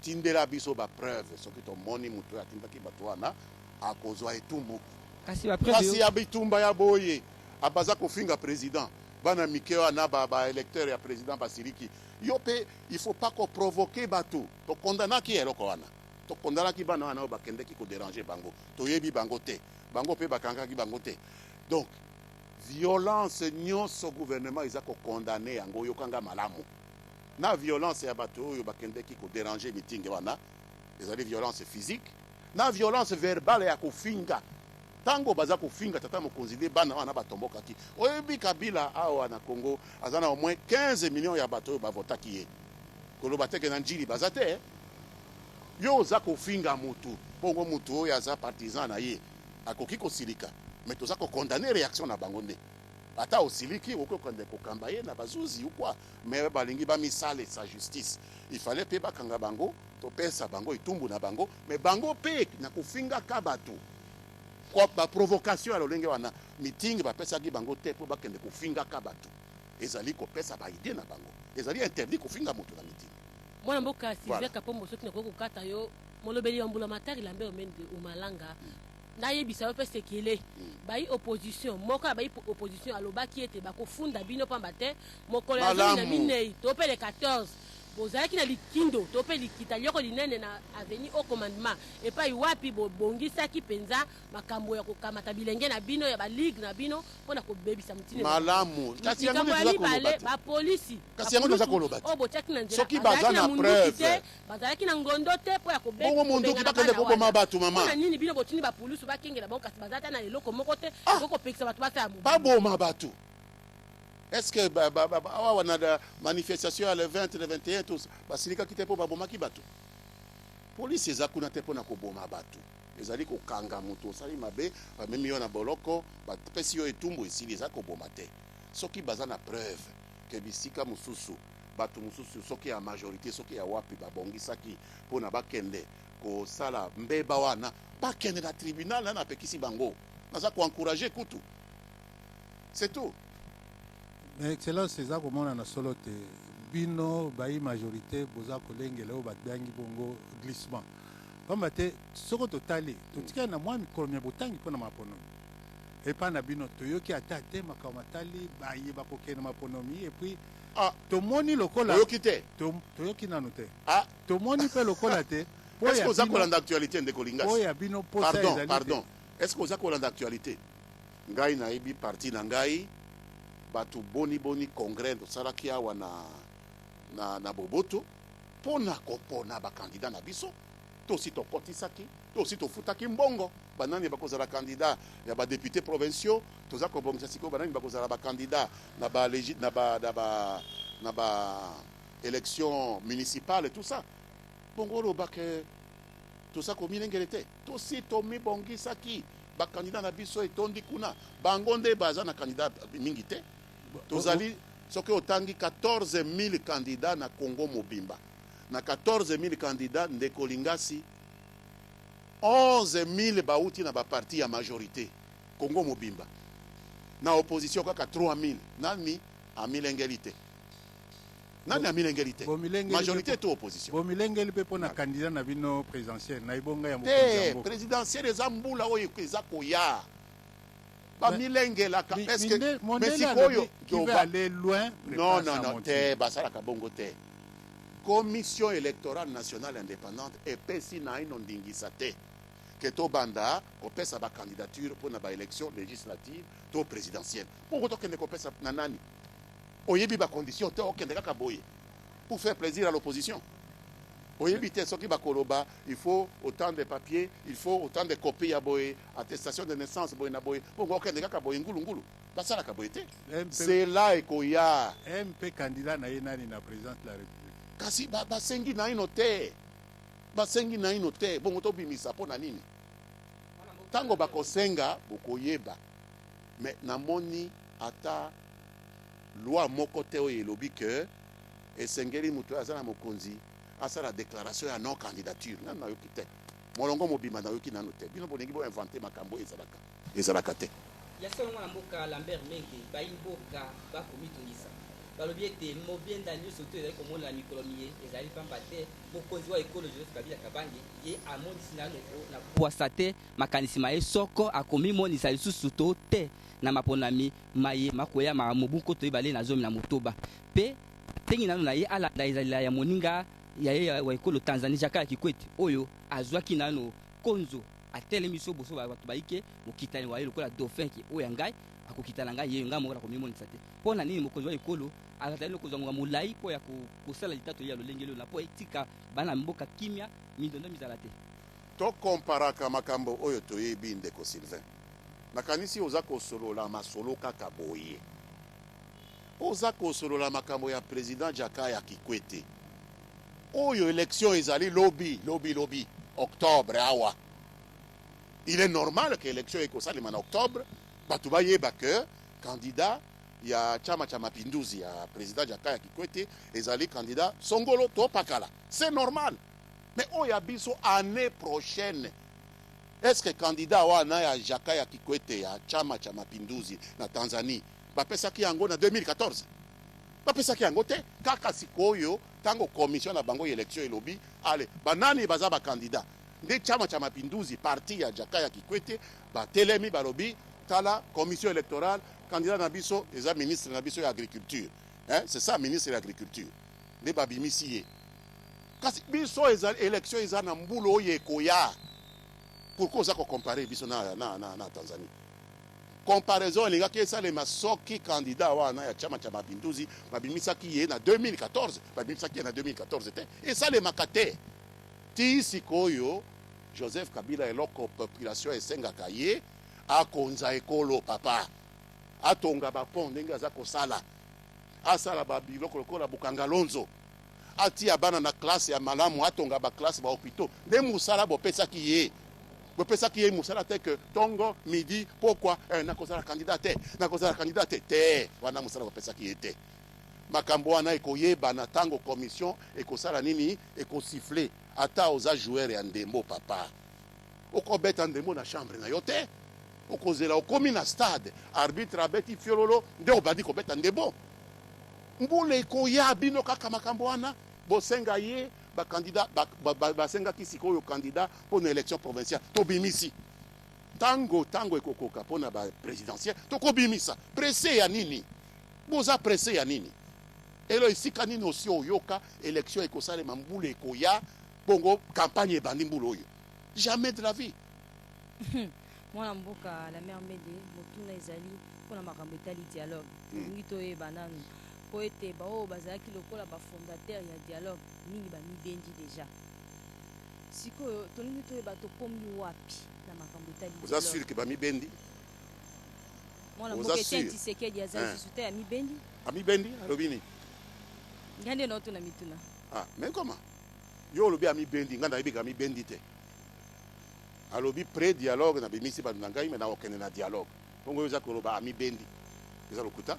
tindela biso bapreuve soki tomoni mutu oyo atindaki bato wana akozwa etumbu kasi ya bitumba ya boye abaza kofinga président bana mike wana baélecteur ya président basiliki yo pe il faut pas koprovoke bato tokondanaki eloko wana tokondanaki bana wana oyo bakendeki kodéranger bango toyebi bango te bango mpe bakangaki bango te donc violence nyonso gouvernement eza kokondane yango oyokanga malamu na violence ya bato oyo bakendeki kodéranger meeting wana ezali violence physique na violence verbale ya kofinga tango baza kofinga tata mokonzi nde bana wana batombokaki oyebi Kabila awa na Congo aza na au moins 15 millions ya bato oyo bavotaki ye koloba teke na njili baza te yo oza kofinga mutu bongo mutu oyo aza partisan na ye akoki kosilika mais toza kokondane réaction na bango nde ata osiliki okokende kokamba ye na bazuzi ou quoi mais balingi bamisale sa justice il fallait pe bakanga bango topesa bango etumbu na bango mais bango pe na kofinga ka bato ba provocation ya lolenge wana meeting bapesaki bango te po bakende kofinga ka bato ezali kopesa ba idée na bango ezali interdit kofinga moto na meeting mwana mboka Sylvia Kapombo soki na kokata yo molobeli ya mbula matari lambe omende umalanga nayebisa yo mpe sekele bayi opposition moko bayi opposition alobaki ete bakofunda bino pamba te mokolo ya zomi na minei to mpe le 14 bozalaki na likindo to mpe likita lioko linene na aveni au commandement epai wapi bobongisaki mpenza makambo ya kokamata bilenge na bino ya baligue na bino mpona kobebisa motini malamu kasi yango mibale bapolisi kasi yango toza koloba oyo botiaki na nzela soki baza na preuve bazalaki na ngondo te mpo ya bongo mondoki bakende koboma bato mama mpona nini bino botini bapolisi bakengela bango kasi baza te na eloko moko te okopekisa bato basala baboma bato est-ce que awa na manifestation ya le 20 le 21 tous basilikaki te mpo babomaki bato polisi eza kuna te mpona koboma bato ezali kokanga moto osali mabe bamemi yo na boloko bapesi yo etumbu esili eza koboma te soki baza na preuve ke bisika mosusu bato mosusu soki ya majorité soki ya wapi babongisaki mpona bakende kosala mbeba wana bakende na tribunal na napekisi bango naza koencourage kutu c'est tout. Mais excellence eza komona na solo te bino bayi majorité boza kolengela oyo badangi bongo glissement pamba te soko totali totikali na mwa mikolo ya botangi mpona maponomi epai na bino toyoki ata te makambo matali baye bakokende maponomi epuis Ah, tomoni lokola toyoki te. toyoki nanu te Ah, tomoni mpe lokola te est-ce que oza kolanda actualité ndeko Lingasi? oyo ya bino posa ezali Pardon. Est-ce que oza kolanda actualité? Ngai nayebi parti na ngai bato boni congrès tosalaki awa na Boboto mpona kopona bakandida na biso tosi tokotisaki tosi tofutaki mbongo banani bakozala candidat ya badepute provinciaux toza kobongisa sikoyo banani bakozala bakandida na ba élection municipale tout ça bongo oloba ke toza komilengele te tosi tomibongisaki bakandida na biso etondi kuna bango nde baza na candidat mingi te tozali soki otangi 14 000 candidats na Congo mobimba na 14 000 candidats ndeko Lingasi 11 000 bauti na baparti ya majorité Congo mobimba na opposition kaka 3 000 nani amilengeli te nani amilengeli te majorité to opposition bomilengeli mpe mpo na candidat na bino présidentiel na ibonga ya te présidentiel eza mbula oyo eza koya bamilengelaka eske mesikoyo aller loin non te basalaka bongo te commission électorale nationale indépendante epesi na ino ndingisa te ke tobanda kopesa bacandidature mpona baélection législative to présidentielle moko tokende kopesa na nani oyebi bacondition te okende kaka boye pour faire plaisir à l'opposition oyebi te soki bakoloba il faut autant de papiers il faut autant de copies ya boye attestation de naissance boye na boye bongo okende kaka boye ngulungulu basalaka boye te c'est là ekoya mp candidat na ye nani na présidence de la république kasi basengi na ino te basengi na ino te bongo tobimisa mpo na nini ntango bakosenga bokoyeba me namoni ata loi moko te oyo elobi ke esengeli moto oyo aza na mokonzi asala déclaration ya non candidature nani nayoki te molongo mobima nayoki nano te bino bolingi boinvente makambo ezalaka te ya solo mwana mboka Lambert Menge bayimboka bakomitungisa balobi ete mobienda nyonso to ezali komona mikolo miye ezali pamba te mokonzi wa ekolo Joseph Kabila Kabange ye amonisi nano na puasa te makanisi ma ye soko akomimonisa lisusu to te na maponami maye makoya ma mobuko to ebale na zomi na motoba pe tengi nano na ye alanda ezalila ya moninga ya ye wa ekolo Tanzania Jakaya Kikwete oyo azwaki nano konzo atelemi so boso bato baike mokitani wa ye lokola dauphin ki oyo ngai akokitana ngai ye ngai moko na komimonisa te mpona nini mokonzi wa ekolo akatali lokozwa molai mpo ya kosala litato ya lolengelo na mpo etika bana mboka kimia mindondo mizala te tokomparaka makambo oyo toyebi ndeko Sylvain nakanisi oza kosolola masolo kaka boye oza kosolola makambo ya président Jakaya Kikwete oyo élection ezali lobi octobre awa il est normal que élection ekosalema na octobre bato bayeba ke candidat ya chama cha mapinduzi ya président Jakaya Kikwete ezali candidat Songolo to Pakala c'est normal mais oya biso année prochaine est-ce que candidat wana ya Jakaya Kikwete ya chama cha mapinduzi na Tanzanie bapesaki yango na 2014 bapesaki yango te kaka sikoyo tango commission na bango élection elobi ale banani baza ba candidat nde chama cha mapinduzi parti ya Jakaya Kikwete batelemi balobi tala commission électorale candidat na biso eza ministre na biso ya agriculture c'est ça ministre de l'agriculture nde babimisi ye kasi biso eza élection eza na mbulo oyo ekoya pourquoi oza kocompare biso na Tanzanie comparaison elingaki esalema soki candidat wana ya chama cha mapinduzi babimisaki ye na 2014 babimisaki ye na 2014 te esalemaka te ti sikoyo Joseph Kabila eloko population esengaka ye akonza ekolo papa atonga bapont ndenge aza kosala asala babiloko lokola Bukangalonzo atia bana na classe ya malamu atonga baklasse bahôpitaux nde mosala bopesaki ye mosala te ke tongo midi pourquoi nakozala candidat te te wana mosala bopesaki ye te makambo wana ekoyeba na tango commission ekosala nini ekosifle ata oza joueur ya ndembo papa okobeta ndembo na chambre na yo te okozela okomi na stade arbitre abeti fiololo nde obandi kobeta ndembo mbula ekoya bino kaka makambo wana bosenga ye bakandida basengaki sikoyo candidat mpo na élection provinciale tobimisi tango ekokoka mpo na baprésidentielle tokobimisa presse ya nini boza presse ya nini elo esika nini osi oyoka élection ekosalema mbula ekoya bongo campagne ebandi mbula oyo jamais de la vie. mwana mboka la mère Mende motuna ezali mpona makambo etali dialogue tolingi toyeba nanu po ete baoyo bazalaki lokola bafondateur ya dialogue mingi bamibendi deja sikoyo tolingi toyeba tokomi wapi na makambo etali oza sûr ke bamibendi mwana mboka Etienne Tshisekedi azali susu te ya mibendi amibendi alobi nini ngande na otuna mituna mais comment yo olobi amibendi nga nayebi ka mibendi te alobi pré-dialogue na bimisi bantu na ngai me nakokende na dialogue bongo oyo eza koloba amibendi eza lokuta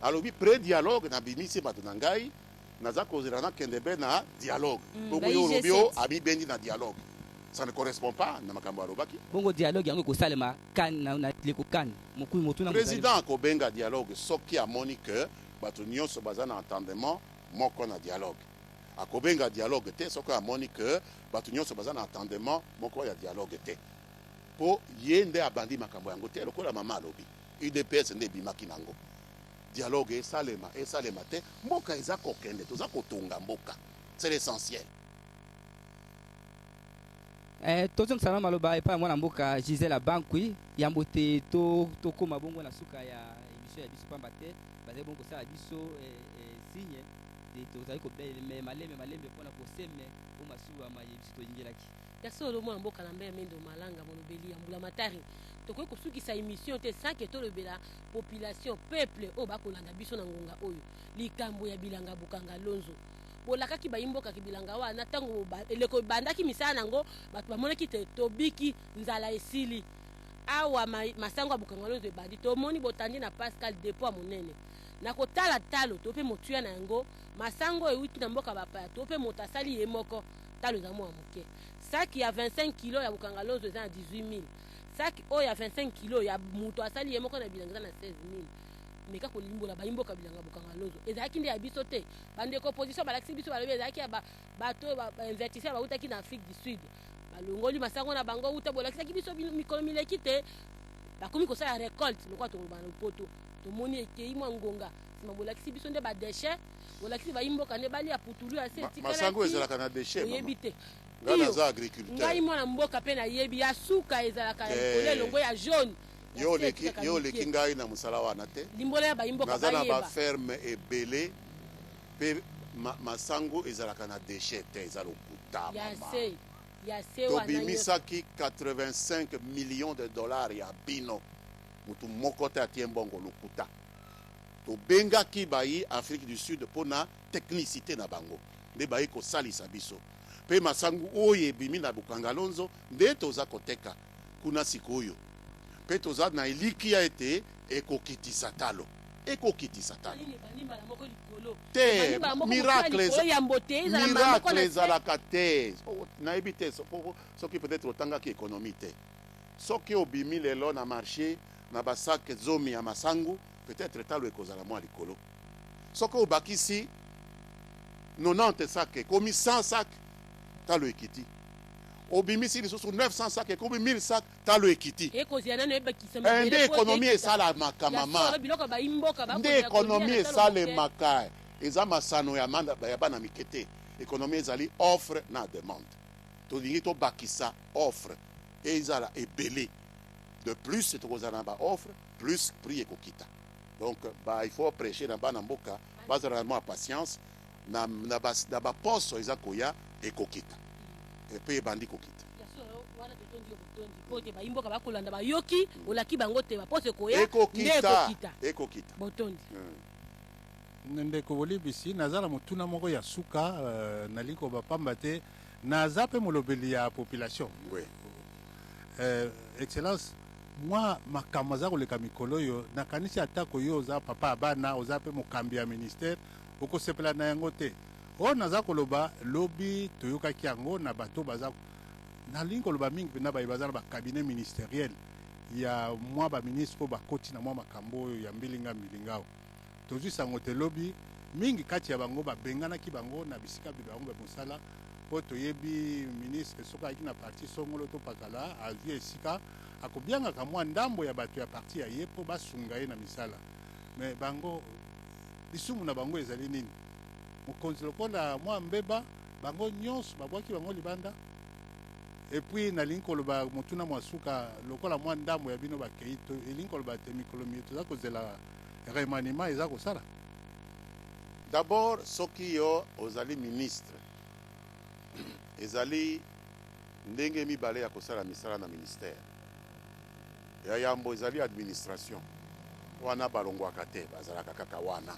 alobi pré-dialogue na bimisi bato na ngai naza kozela nakende mpe na dialogue bongo yo olobi o amibendi na dialogue ça ne correspond pas na makambo alobaki bongo dialogue yango ekosalema na leko kan mokui motuna président akobenga dialogue soki amoni ke bato nyonso baza na entendement moko na dialogue akobenga dialogue te soki amoni ke bato nyonso baza na entendement moko ya dialogue te po ye nde abandi makambo yango te lokola mama alobi UDPS nde ebimaki nango dialogue esalema te mboka eza kokende toza kotonga mboka c'est l'essentiel. tozongisana maloba epai ya mwana mboka Gisèle Abankwi yambo te tokóma bongo na suka ya émission ya biso pamba te bazali bongo kosala biso signe tozali kobeleme malembe mpona koseme po masuwa maye biso toyingelaki kasi olo mwana mboka na Mère Mende Malanga molobeli ya mbula matari tokoki kosukisa émission te sanke tolobela population peuple oyo bakolanda biso na ngonga oyo likambo ya bilanga bukanga lonzo bolakaki bayimbokaki bilanga wana ntango eleko ebandaki misala nango bato bamonaki te tobiki nzala esili awa masango ya bukanga lonzo ebandi tomoni botandi na Pascal Depo ya monene na kotala talo to mpe motuya na yango masango euti na mboka bapaya to mpe moto asali ye moko talo eza mwa moke saki ya 25 kilo ya bukanga lonzo eza na 18000 saki oyo ya 25 kilo ya moto asali ye moko na bilanga eza na 16000 meka kolimbola bayimboka bilanga bukanga lozo ezalaki nde ya biso te bandeko opposition balakisi biso balobi ezalaki ya bato bainvertisseur bautaki na Afrique du Sud balongoli masango na bango uta bolakisaki biso mikolo mileki te bakomi kosala récolte lokwa toloba na lopoto tomoni ekei mwa ngonga nsima bolakisi biso nde badeshe bolakisi bayimboka nde bali ya putulu ya se masango ezalaka na deshe oyebi te nga naza agriculteur ngai mwana mboka mpe nayebi ya suka ezalaka likolo elongo ya jaune yo oleki ngai na mosala wana te limbola ya bayimboka naza na baferme ebele mpe masango ezalaka na deshe te eza lokuta tobimisaki 85 millions de dollars ya bino motu moko te atie mbongo lokuta tobengaki bayi Afrique du Sud mpona technicité na bango nde bayi kosalisa biso mpe masango oyo ebimi na bukanga lonzo nde toza koteka kuna sikoyo mpe toza na elikia ete ekokitisa talo te miracle ezalaka te nayebi te soki peut-être otangaki économie te soki obimi lelo na marché na basake zomi ya masango peut-être talo ekozala mwa likolo soki obakisi 90 sac ekomi 100 sac talo ekiti obimisi lisusu 900 sac ekomi 1000 sac talo ekiti nde ekonomi esalamaka mama nde ekonomi esalemaka eza masano ya bana mike te ekonomi ezali offre na demande tolingi tobakisa offre ezala ebele de plus tokozala na baoffre plus prix ekokita donc il faut prêcher na bana mboka bazala na mwa patience na baposo eza koya ekokita epe ebandi kokita bayimboka bakolanda bayoki olaki bango te baposo ekoya ekokita botondi ndeko bolibisi naza na motuna moko ya suka nali kobapamba te naza mpe molobeli ya population excellence mwa makambo aza koleka mikolo oyo nakanisi atako yo oza papa ya bana oza mpe mokambi ya ministère okosepela na yango te oyo naza koloba lobi toyokaki yango na bato baza nalingi koloba mingi mpena baye baza na bakabinet ministériel ya mwa baministre mpo bakoti na mwa makambo oyo ya mbilinga awo tozwi sango te lobi mingi kati ya bango babenganaki bango na bisika bido bango bamosala mpo toyebi ministre soki ayaki na parti songolo to pakala azwi esika akobiangaka mwa ndambo ya bato ya parti ya ye mpo basunga ye na misala me bango lisumu na bango ezali nini mokonzi lokola mwa mbeba bango nyonso babwaki bango libanda epuis nalingi koloba motuna mwasuka lokola mwa ndambo ya bino bakei elingi koloba te mikolo mie toza kozela remaniement eza kosala. D'abord soki yo ozali ministre ezali ndenge mibale ya kosala misala na ministère ya yambo ezali administration wana balongwaka te bazalaka kaka wana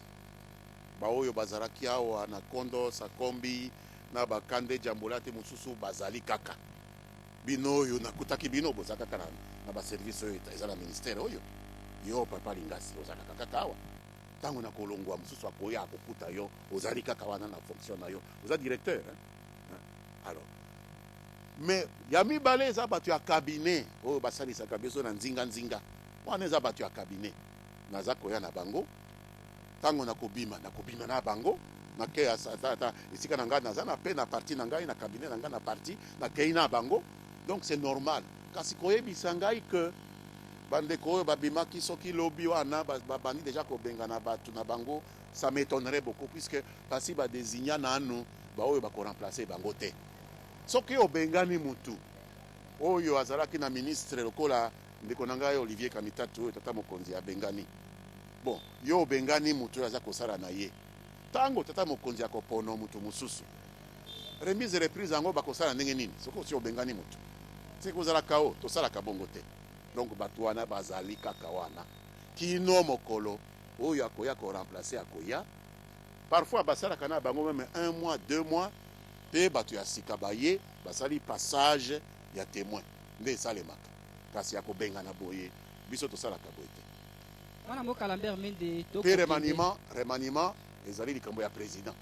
baoyo bazalaki awa na kondo sakombi na bakande jambola te mosusu bazali kaka bino oyo nakutaki bino boza kaka na baservice oyo eza na ministère oyo yo papa lingasi ozalaka kaka awa ntango na kolongwa mosusu akoya akokuta yo ozali kaka wana na fonction na yo oza directeur alors mais ya mibale eza bato ya cabinet oyo basalisaka biso na nzinga wana eza bato ya cabinet naza koya na bango ntango nakobima na bango nakei ata esika na ngai naza na pe na parti na ngai na cabinet na ngai na parti nakei na bango donc c'est normal kasi koyebisa ngai ke bandeko oyo babimaki soki lobi wana babandi déjà kobenga na bato na bango ça m'étonnerait beaucoup puisque pasi badésigna nanu baoyo bakoremplace bango te soki obengani mutu oyo azalaki na ministre lokola ndeko na ngai Olivier Kamitatu oyo tata mokonzi abengani bon yo obengani mutu oyo aza kosala na ye ntango tata mokonzi akopono mutu mosusu remise reprise yango bakosala ndenge nini soki osi obengani mutu soki kozalaka o tosalaka bongo te donc bato wana bazali kaka wana kino mokolo oyo akoya koremplace akoya parfois basalaka na bango meme 1 mois 2 mois pe bato ya sika baye basali passage ya témoin nde esalemaka kasi ya kobengana boye biso tosalaka boye te wana mboka Lambert Mende pe remaniement ezali likambo ya président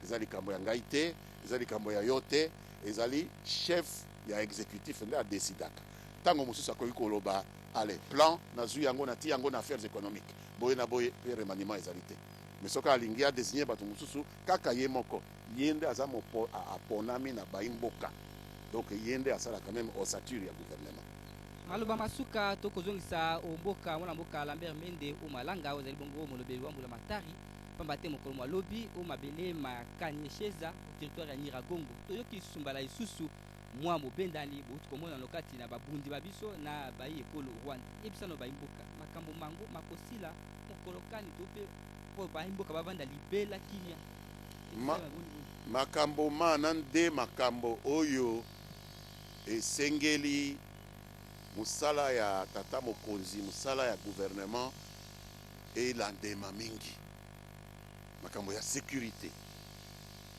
ezali likambo ya ngai te ezali likambo ya yo te ezali chef ya exécutif nde adesidaka ntango mosusu akoki koloba ale plan nazwi yango nati yango na affaires économiques boye na boye pe remaniement ezali te mais soki alingi adesigne bato mosusu kaka ye moko ye nde aza aponami na baimboka donc ye nde asalaka même ossature ya gouvernement maloba masuka tokozongisa omboka mwana mboka Lambert Mende o malanga ozali bongo molobeli wa mbula matari pamba te mokolo mwa lobi o mabele makanyesheza territoire ya Nyiragongo toyoki sumbala isusu mwa mobendani bouti komona lokati na babundi babiso na bayi ekolo Rwanda ebisano baimboka makambo mango makosila mokolokani tope po baimboka bavanda libela kimia makambo mana nde makambo oyo esengeli musala ya tata mokonzi musala ya gouvernement elandema mingi makambo ya sécurité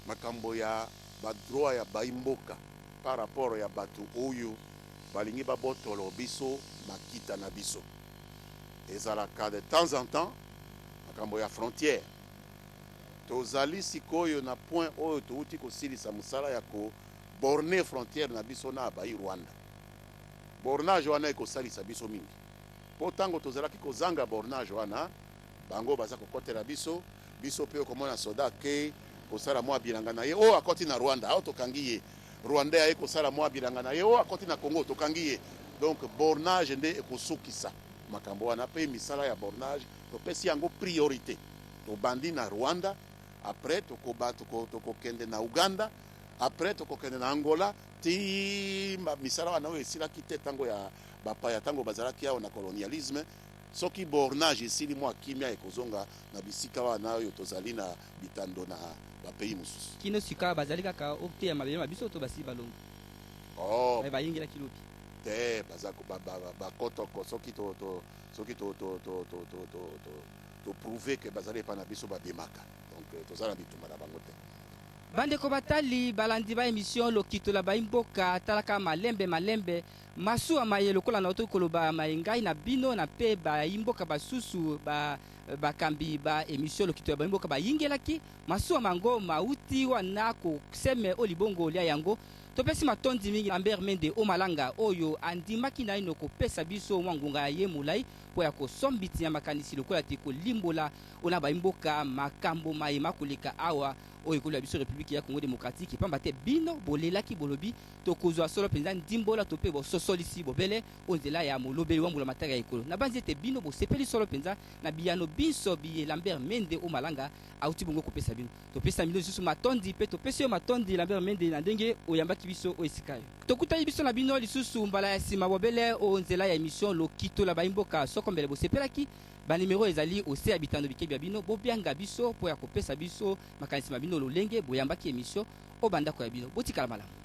makambo ya badroit ya baimboka par rapport ya bato oyo balingi babotolo biso makita na biso ezalaka de temps en temps makambo ya frontière tozali sikoyo na point oyo touti kosilisa musala ya koborne frontière na biso na bayi Rwanda bornage wana ekosalisa biso mingi po ntango tozalaki kozanga bornage wana bango baza kokotela biso pe okomona soda ke kosala mwa bilanga na ye o akoti na Rwanda ao tokangi ye Rwanda aye kosala mwa bilanga na ye o akoti na Congo tokangi ye donc bornage nde ekosukisa makambo wana pe misala ya bornage topesi yango priorité tobandi na Rwanda après tokokende na Uganda après tokokende na Angola ti misala wana oyo esilaki te ntango ya bapaya ntango bazalaki awa na colonialisme soki bornage esili mwa kimia ekozonga na bisika wana oyo tozali na bitando na bapays mosusu kino sika bazali kaka oteya mabele mabiso to basi balongo bayingela kilobi te baza bakotoko soki prouver que bazali epa na biso babemaka donc tozala bitumba na bango te bandeko batali balandi ba émission lokito la baimboka talaka malembe masuwa maye lokola na oto koloba mayengai na bino na pe baimboka basusu bakambi ba émission lokito ya baimboka bayingelaki masuwa mango mauti wana ko seme olibongo lia yango topesi matondi mingi Lambert Mende o malanga oyo andimaki na ino kopesa biso mwangunga ye mulai po ya kosombiti ya makanisi lokola te kolimbola ona baimboka makambo mayema koleka awa oyo ekolo ya biso République ya Congo démocratique pamba te bino bolelaki bolobi tokozwa solo penza ndimbola tope bososo tosolisi bobele onzela ya molobeli wa mbula matari ya ekolo na banzi ete bino bosepeli solo penza na biyano biso biye Lambert Mende o malanga auti bongo kopesa bino topesa bino lisusu matondi pe topesa yo matondi Lambert Mende na ndenge oyambaki biso o esikayo tokutali biso na bino lisusu mbala ya sima bobele onzela ya émission lokito la baimboka sokombele bosepelaki ba numéro ezali ose habitando bikebi bino bobianga biso po ya kopesa biso makanisi mabino lolenge boyambaki émission o bandako ya bino botikala malamu.